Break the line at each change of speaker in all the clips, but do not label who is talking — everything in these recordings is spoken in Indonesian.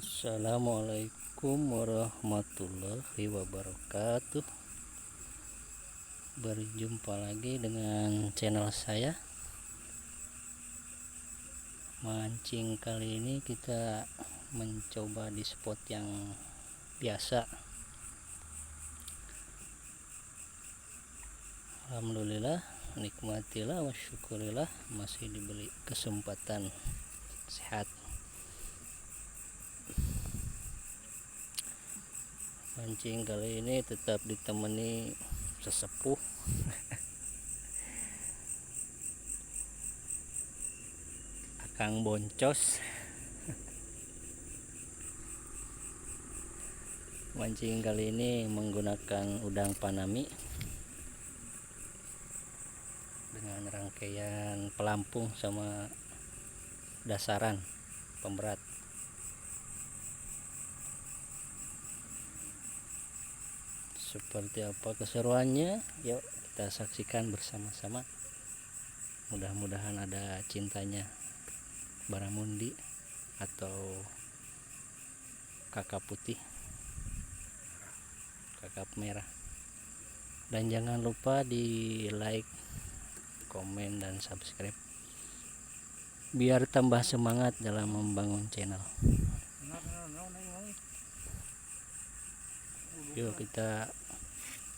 Assalamualaikum warahmatullahi wabarakatuh. Berjumpa lagi dengan channel saya. Mancing kali ini kita mencoba di spot yang biasa. Alhamdulillah, nikmatilah wa syukurilah masih diberi kesempatan sehat. Mancing kali ini tetap ditemani sesepuh Akang Boncos. Mancing kali ini menggunakan udang panami dengan rangkaian pelampung sama dasaran pemberat. Seperti apa keseruannya? Yuk kita saksikan bersama-sama. Mudah-mudahan ada cintanya baramundi atau kakap putih, kakap merah. Dan jangan lupa di like, komen, dan subscribe biar tambah semangat dalam membangun channel. Yuk kita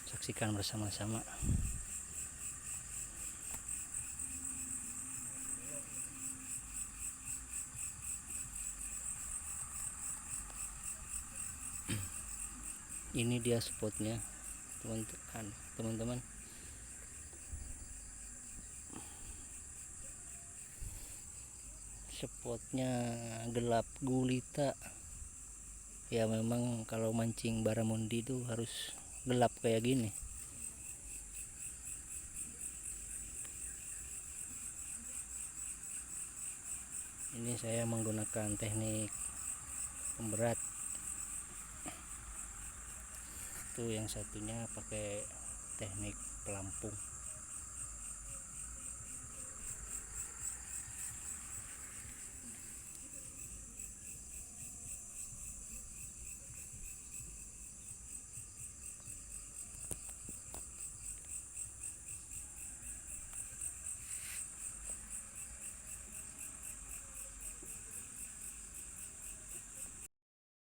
saksikan bersama-sama. Ini dia spotnya, teman-teman. Spotnya gelap gulita. Ya memang kalau mancing baramundi itu harus gelap kayak gini. Ini saya menggunakan teknik pemberat. Itu yang satunya pakai teknik pelampung.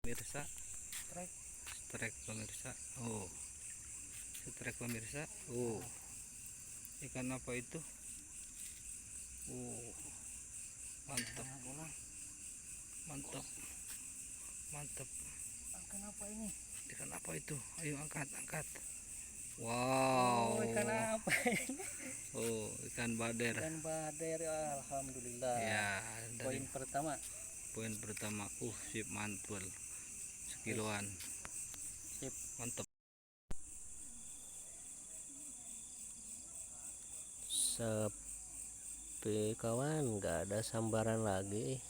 Pemirsa, strike pemirsa. Oh, strike pemirsa. Oh, ikan apa itu? Oh, mantap, mantap, mantap. Ikan apa ini? Ikan apa itu? Ayo angkat. Wow. Oh, ikan apa ini? Oh, ikan bader. Ikan bader, alhamdulillah. Ya, poin pertama. Poin pertama. Sip, mantul. Sekiloan. Sip, mantap. Sepi kawan, nggak ada sambaran lagi.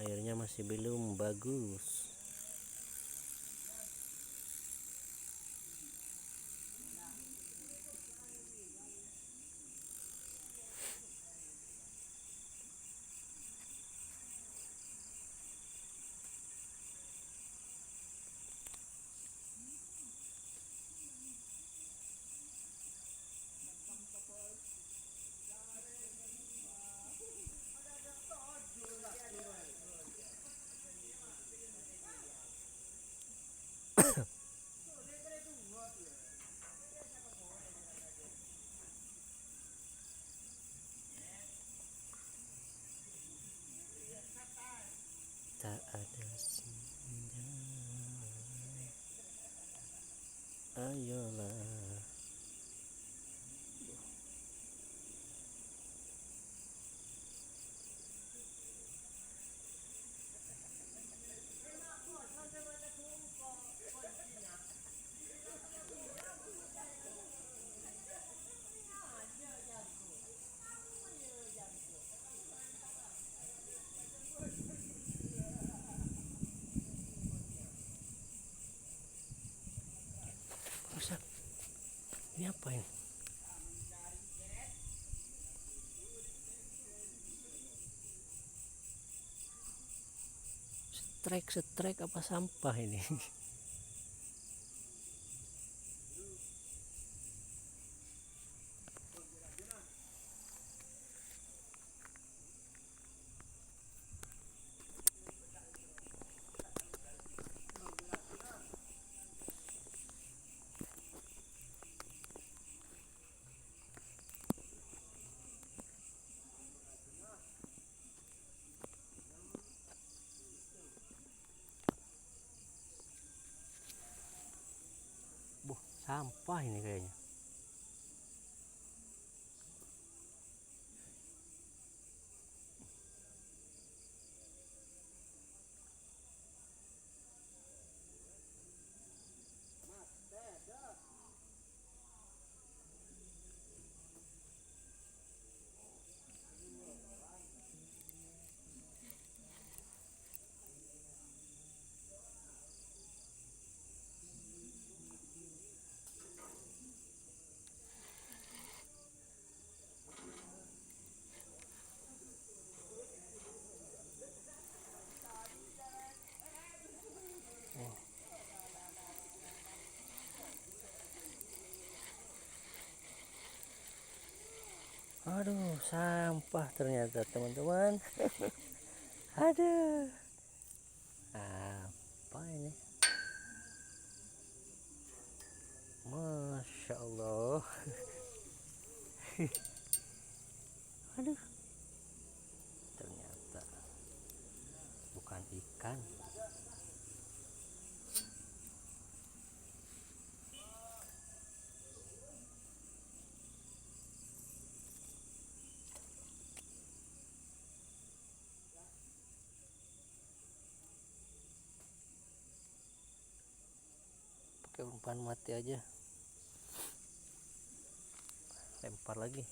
Airnya masih belum bagus. Tak ada senja, ayolah. Ini apa ini?
setrek apa sampah ini. Sampah ini kayaknya. Aduh, sampah ternyata teman-teman. Aduh, apa ini? Masya Allah. Aduh, ternyata bukan ikan. Pakai umpan mati aja, lempar lagi.